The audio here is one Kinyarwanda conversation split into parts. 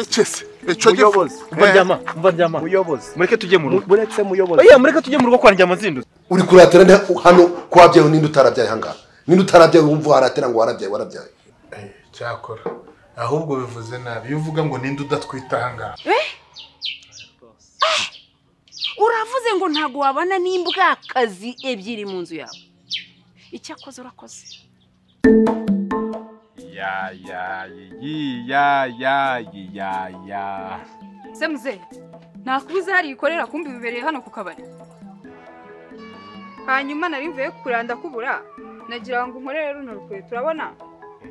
Ecese. Muyobozi. Mbanjama. Muyobozi. Mureke tujye mu rugo. Buretse muyobozi. Oya mureke tujye mu rugo kwa njyama zindutse. Uri kuratera hano kwabyaye ninde utarabyaye hanga. Ninde utarabyaye wumva haratera ngo warabyaye. Cyakora. Ahubwo bivuze nabi. Uvuga ngo ninde udatwita hanga. Uravuze ngo ntago wabana n'imbwakazi ebyiri mu nzu yawe. Icyakoze urakoze. Ya. Semuze, nakubuze hari ikorera kumbi bibereye hano ku kabari. Hanyuma nari mvuye kuranda kubura, nagira ngo nkorere runo rukwe turabona.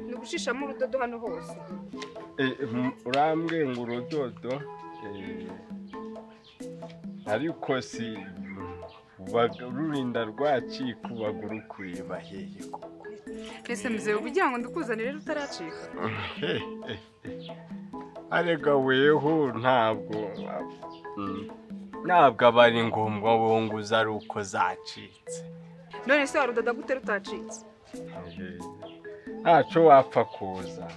Ni gushishamo urudodo hano hose. Urambwe ngo urudodo ariko si rurinda rwaci kubaguru kureba hehe koko. Ese muze ubugira ngo ndukuzanire rutaracika. Arega weho ntabwo abari ngombwa wonguza ari uko zacitse. None se warudoda gute rutacitse? Ntaco wapfa kuza.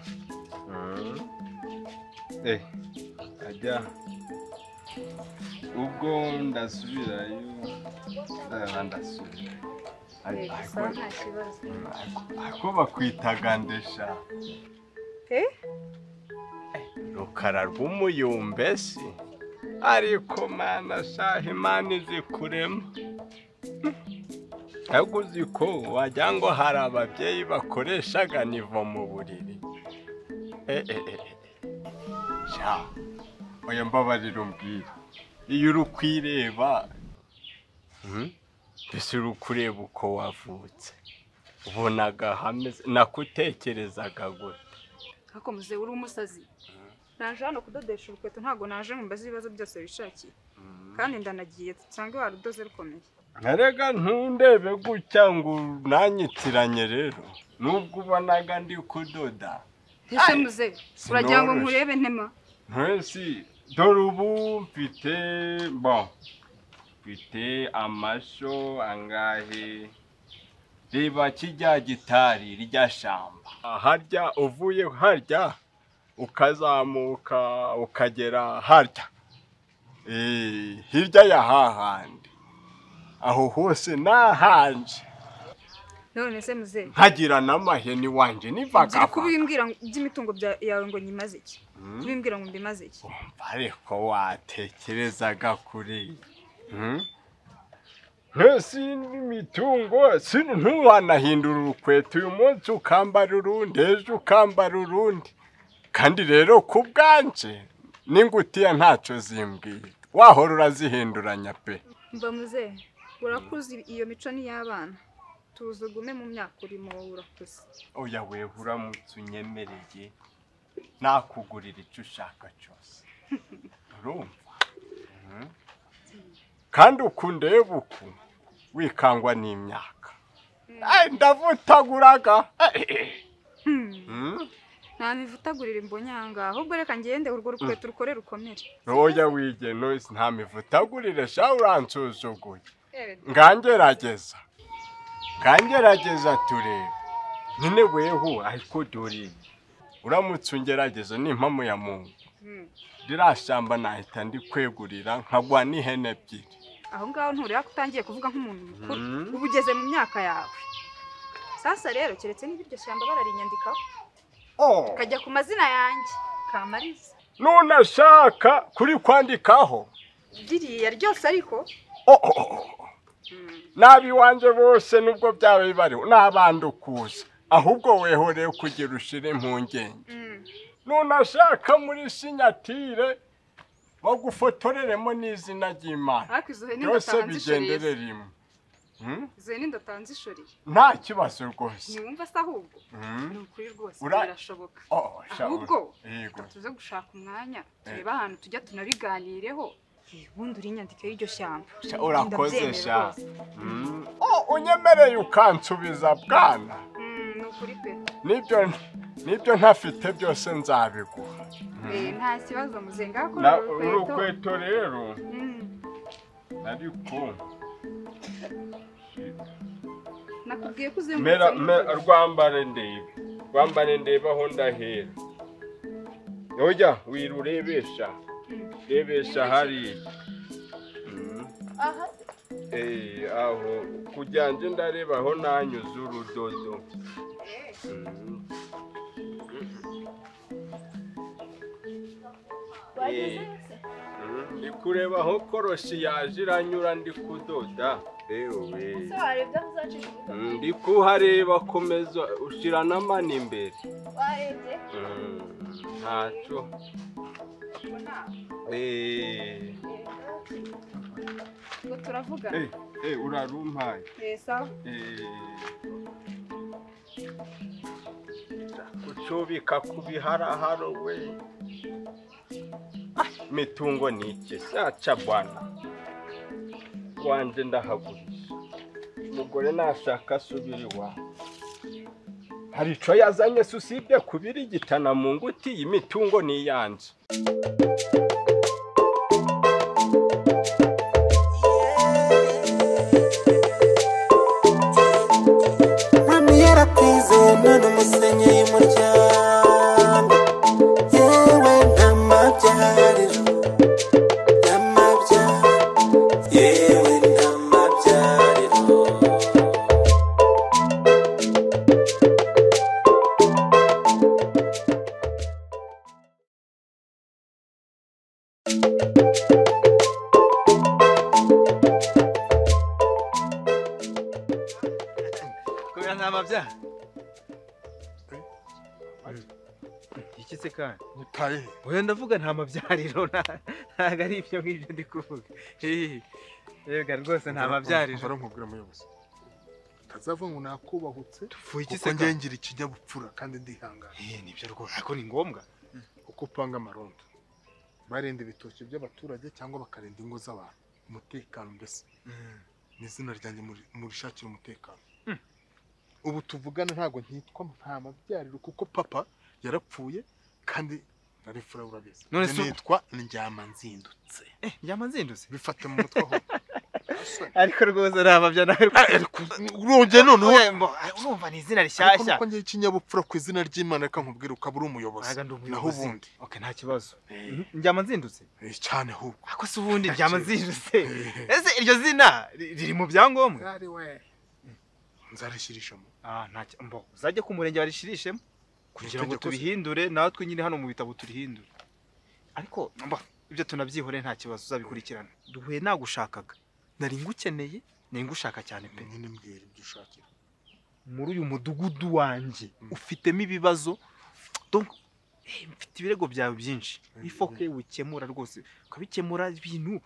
Ajya ubwo ndasubirayo ndasubira. Ako bakwitaga ndesha. Rukara rw'umuyumbe si ariko mana shahe imana izi kurema. Ahubwo uzi ko wagira ngo hari ababyeyi bakoreshaga nivo mu buriri. Sha oya mbabarira umbwira iyo uri kwireba mbese uri kureba uko wavutse ubonaga hameze nakutekerezaga gute. Ako muze uri umusazi. Naje hano kudodesha urukweto ntago naje ngo mbaze ibibazo byose bishakiye. Kandi ndanagiye tsange warudoze rukomeye. Narega ntundebe gutya ngo nanyitiranye rero nubwo ubonaga ndi kudoda. Ese muze uragira ngo nkurebe ntema. Ntwesi dore ubu mfite amasho angahe. Reba kijya gitari rya shamba harya uvuye harya ukazamuka ukagera harya hirya ya hahandi aho hose nahanje. None se muze nkagira n'amaheni wanje nivaga kubimbwira by'imitungo yawe ngo nyimaze iki? Kubimbwira ngo mbimaze iki? Ariko watekerezaga kuri Ntesi n'imitungo ntuwanahindura urukweto uyu munsi ukambara urundi ejo ukambara urundi. Kandi rero ku bwanje n'ingutiya ntaco zimbwira wahora urazihinduranya pe. Mba muze urakuze iyo mico ni y'abana tuzugume mu myaka urimo urakuze. Oya wewe uramutse unyemereye nakugurira icyo ushaka cyose. Urumva? Kandi ukundeba uku wikangwa n'imyaka. Ndavutaguraga. Nta mivutagurira imbonyanga ahubwo reka ngende urwo rukweto rukorera ukomere. Oya wige noise nta mivutagurire sha uransuzuguye. Ngangerageza turebe. Nine weho ariko dore uramutse ungerageza n'impamo ya Mungu. Dirashamba nahita ndi kwegurira nkagwa n'ihene ebyiri. Aho ngaho nturira kutangiye kuvuga nk'umuntu mukuru ubugeze mu myaka yawe. Sasa rero keretse n'ibyo shamba bararinyandikaho. Kajya ku mazina yanjye Kamariza. None ashaka kuri kwandikaho. Diriya ryose ariko. Nabi wanje bose nubwo byawe bari nabandukuza. Ahubwo wehoreye kugira ushire impungenge. None ashaka muri sinyatire bagufotoreremo n'izina ry'Imana. Byose bigendere rimwe. Zeni ndatanze ishuri. Nta kibazo rwose. Niwumva se ahubwo? Ni ukuri rwose birashoboka. Ahubwo tuze gushaka umwanya tureba ahantu tujya tunabiganireho. Ubundi uri nyandike y'iryo shyamba. Urakoze sha. Unyemereye ukansubiza bwana. Ni ukuri pe. Nibyo ntafite byose nzabiguha. Nta kibazo muzenga ko urukweto rero. Ariko nakubwiye kuzengurutse rwambare ndebe aho ndahera. Oya wirurebesha. Rebesha hari. aha Aho kujyanje ndareba aho nanyuze urudodo. Ndi kureba aho koroshi yaje iranyura ndi kudoda. Ewe. so warebye aho uzacisha ubuto Ndi kuhareba komeza ushira n'amani imbere. warebye Ntacyo. ngo turavugana Urarumpaye. sawa Kucubika kubiharaharo we. Mitungo ni iki saca bwana. Wanje ndahagurisha. Umugore nashaka asubira iwawe. Hari ico yazanye susibye kubirigitana mu nguti y'imitungo ni yanje. Mami yarakwize none umusenyi y'umuryango yewe ntamabyariro yewe ntamabyariro Kubera nta mabya. Iki se kandi? Utaye. Oya ndavuga nta mabyariro ntago ari ibyo ngibyo ndi kuvuga. Yega rwose nta mabyariro. Nkubwira muyobozi. Tazavuga ngo nakubahutse. Tuvuye iki se Kuko kandi? ngengira ikinyabupfura kandi ndihangana. Nibyo rwose ariko ni ngombwa. Uko upanga amarondo. Barinda ibitoki by'abaturage cyangwa bakarinda ingo z'abantu. Umutekano mbese. N'izina ryanjye muri shakira umutekano. Ubu tuvugana ntago nkitwa nta mabyariro kuko papa yarapfuye kandi narifura urabizi. None se nitwa Ndyama nzindutse. Njyama nzindutse. Bifate mu mutwe aho. Ariko rwose nta mabya nawe. Uronge noneho urumva ni izina rishyashya. Kuko ngiye ikinyabupfura ku izina ry'Imana reka nkubwira ukabura umuyobozi. Naho ubundi. Okay nta kibazo. Njyama nzindutse. Cyane ahubwo. Ako se ubundi njyama nzindutse. Ese iryo zina riri mu byangombwa? Ari we. Nzarishirishamo. Ntacyo mbo uzajye ku murenge warishirishemo kugira ngo tubihindure natwe nyine hano mu bitabo turihindure. Ariko mbo ibyo tunabyihore nta kibazo uzabikurikirana. Duhuye nagushakaga. Nari ngukeneye, nari ngushaka cyane pe. Nyine mbwira ibyo ushakira. Muri uyu mudugudu wanje ufitemo ibibazo. Donc mfite ibirego byawe byinshi. Ifoke wikemura rwose. Ukabikemura ibintu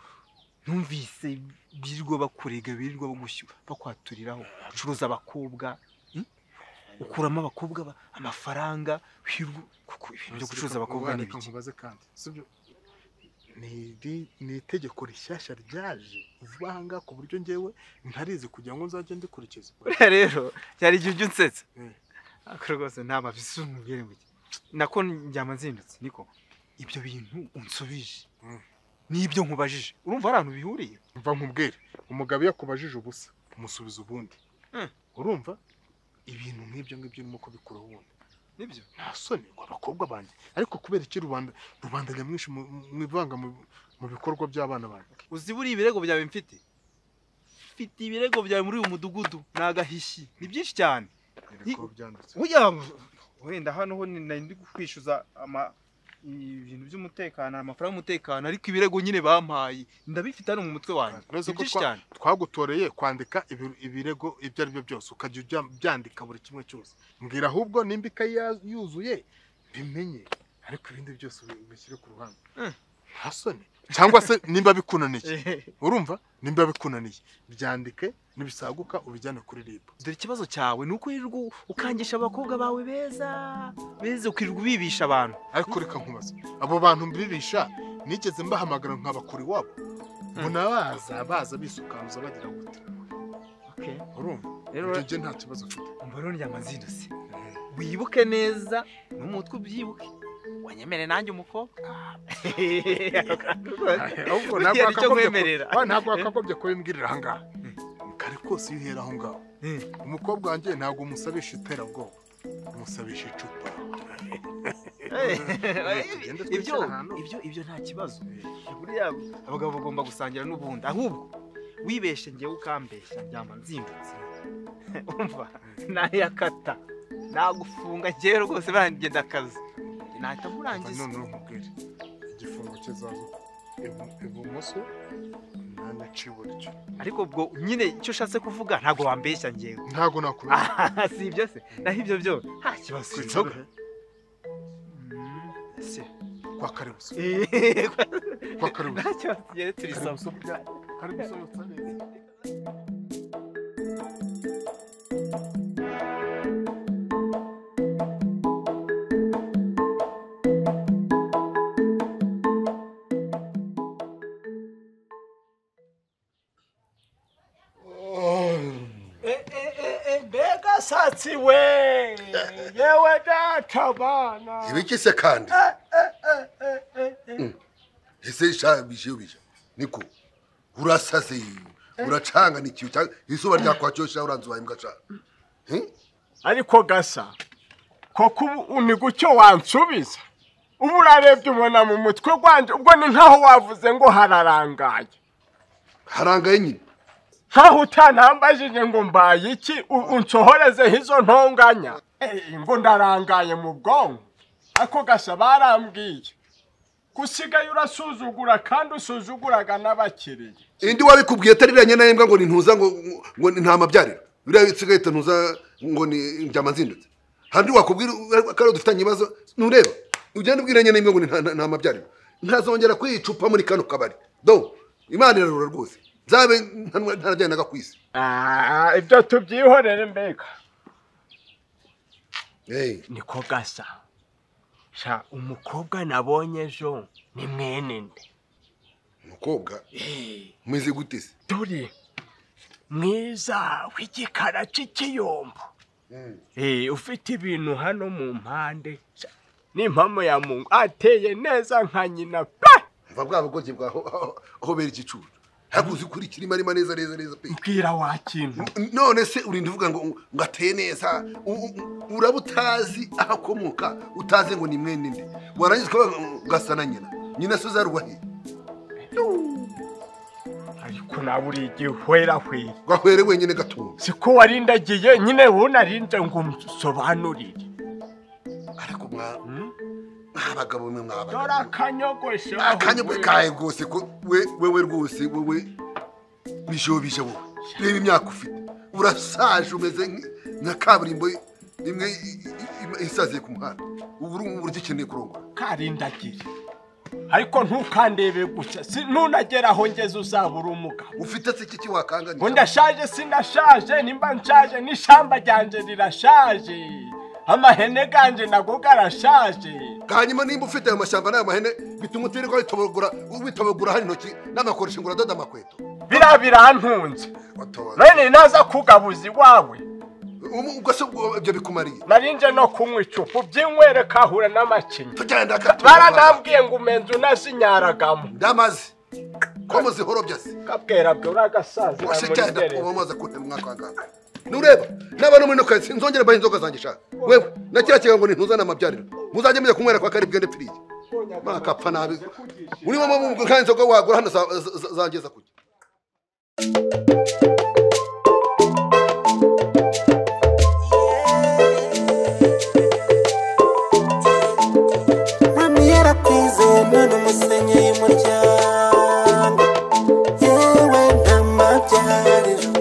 numvise birirwa bakurega birirwa bagushyuha bakwaturiraho. Ucuruza abakobwa. Ukuramo abakobwa amafaranga kuko ibintu byo gucuruza abakobwa ni biki? Nkubaze kandi. Sibyo ni itegeko rishyashya ryaje uvanga ku buryo ngewe ntarizi kugira ngo nzajye ndikurikiza. Rero cyari igihe unsetse. Akora rwose nta mabisi umubwire ngo nako njyama nzindutse niko ibyo bintu unsubije. Nibyo nkubajije. Urumva ari ahantu bihuriye? Mva nkubwire umugabo yakubajije ubusa umusubiza ubundi. Urumva ibintu nk'ibyo ngibyo urimo kubikora ubundi. Nibyo nta soni ngo abakobwa banje ariko kubera iki rubanda nyamwinshi mwivanga mu bikorwa by'abana banje. Uzi buri ibirego byawe mfite ibirego byawe muri uyu mudugudu nagahishi ni byinshi cyane. Niko byanditse. Wenda hano ho ndi kwishyuza ibintu by'umutekano amafaranga y'umutekano ariko ibirego nyine bampaye ndabifite hano mu mutwe wanjye. Byinshi cyane. Twagutoreye kwandika ibirego ibyo ari byo byose ukajya byandika buri kimwe cyose. Mbwira ahubwo nimbika yuzuye bimenye ariko ibindi byose bishyire ku ruhande. Hasoni cyangwa se nimba bikunaniye. Urumva nimba bikunaniye byandike nibisaguka ubijyane kuri RIB. Dore ikibazo cyawe nuko yirirwa ukangisha abakobwa bawe beza ukirirwa ubibisha abantu. Ariko reka nkubaza abo bantu mbirisha nigeze mbahamagara nk'abakuri wabo mbona baza bisukanuza bagira gute. Okay urumva rero nje nta kibazo mfite. Mbona Ndyama nzindutse wibuke neza n'umutwe ubyibuke wanyemere nanjye umukobwa. Ahubwo ntabwo akagobye kubimbwirira aha ngaha. Kare kose iyo uhera aho ngaho umukobwa wanjye ntabwo umusabisha iterabwoba umusabisha icupa. ibyo nta kibazo. Buriya abagabo bagomba gusangira n'ubundi, ahubwo wibeshe ngewe ukambeshya njyama nzimbutse. Umva nayakata nagufunga ngewe rwose barangenda akazi nahita murangiza. none nkubwire igifungo kizaza ibumoso nanaca iburyo. Ariko ubwo nyine icyo ushatse kuvuga ntago wambeshya ngewe. Ntago nakubeshya. Si ibyo se naho ibyo byo nta kibazo. Inzoga se kwa karibuso. Kwa karibuso. Nta kibazo tugere turisoma. Karibuso neza. Mbega satsi we yewe data bana ibiki se kandi ese bijiyobija niko urasase uracanga n'ikiyo cyangwa izuba ryakwacyoshya uranzubaye mbwaca. ariko gasa koko uni gucyo wansubiza ubu urarebye ubona mu mutwe gwanje ubwo ni nkaho wavuze ngo hararangaye nyine nkaho utantambajije ngo mbaye iki unsohoreze hizo ntonganya ngo ndarangaye mu bwonko. ako gasa barambwiye gusigaye urasuzugura kandi usuzuguraga n'abakiriye. indi wabikubwiye tariranye na imbwa ngo nintuza ngo nta mabyariro biriya sigaye ntuza ngo ni njyama nzindutse. handi wakubwira kare dufitanye ibibazo nureba ugenda ubwiranye na imbwa ngo nta mabyariro ntazongera kwicupa muri kano kabari do Imana irarura rwose zabe ntarajyanaga kwisi. ibyo tubyihorere mbega. niko gasa sha umukobwa nabonye ejo ni mwene nde. umukobwa mwize gute se? turi mwiza w'igikara cy'ikiyombo. ufite ibintu hano mu mpande n'impamo ya Mungu ateye neza nka nyina pe. mva bwa bugogi bwaho aho bera igicucu haguze kuri kirima arima neza pe. Mbwira wakintu none se urinde uvuga ngo ateye neza urabutazi ahakomoka utaze ngo ni mwene nde warangiza ugasana nyina so zarubahe. ariko naburi igihwera gahwere wenyine gatunga siko warindagiye nyine wunarinde ngo musobanurire. ariko abagabo mwe mwabagabo dora akanyogosho kaye rwose ko wewe rwose wewe bijiyobija wowe reba imyaka ufite urasaje umeze nka kaburimbo imwe isaziye ku muhanda ubu urumva ukeneye kurongora. karindagire ariko ntukandebe gusa nunagera aho ngeze uzabura umugabo. ufite se iki wakanga ngo ndashaje sindashaje nimba nshaje n'ishamba ryanje rirashaje amahene ganje nago garashaje. kanyuma nimba ufite ayo mashyamba n'ayo mahene bituma utirirwa witobogura hari intoki n'amakoresho ngo uradoda amakweto. birantunze none naza kugabuza iwawe ubwo se ibyo bikumariye. narinje no kunywa icupa byinywere kahura n'amacinya tugenda baranambwiye ngo umenze unazinyaragamo ndamaze ko muzihorobya se kabwera bwe uragasaza washigenda uba maze kunte mwaka ngaka nureba n'abantu muri no kazi nzongera bahe inzoga zangisha wewe nakira kiga ngo ntuzana amabyariro muzajye mujya kunywera kwa karibwe ndepfiriye makapfa nabi uri mama kandi inzoga wagura hano zangeza kujya. none umusenyi y'umuryango yewe ntamabyariro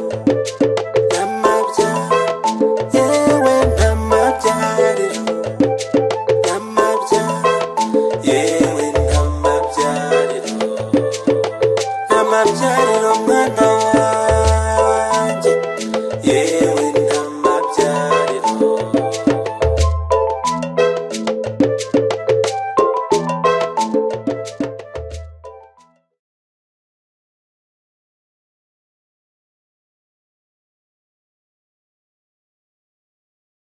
yewe ntamabyariro yewe ntamabyariro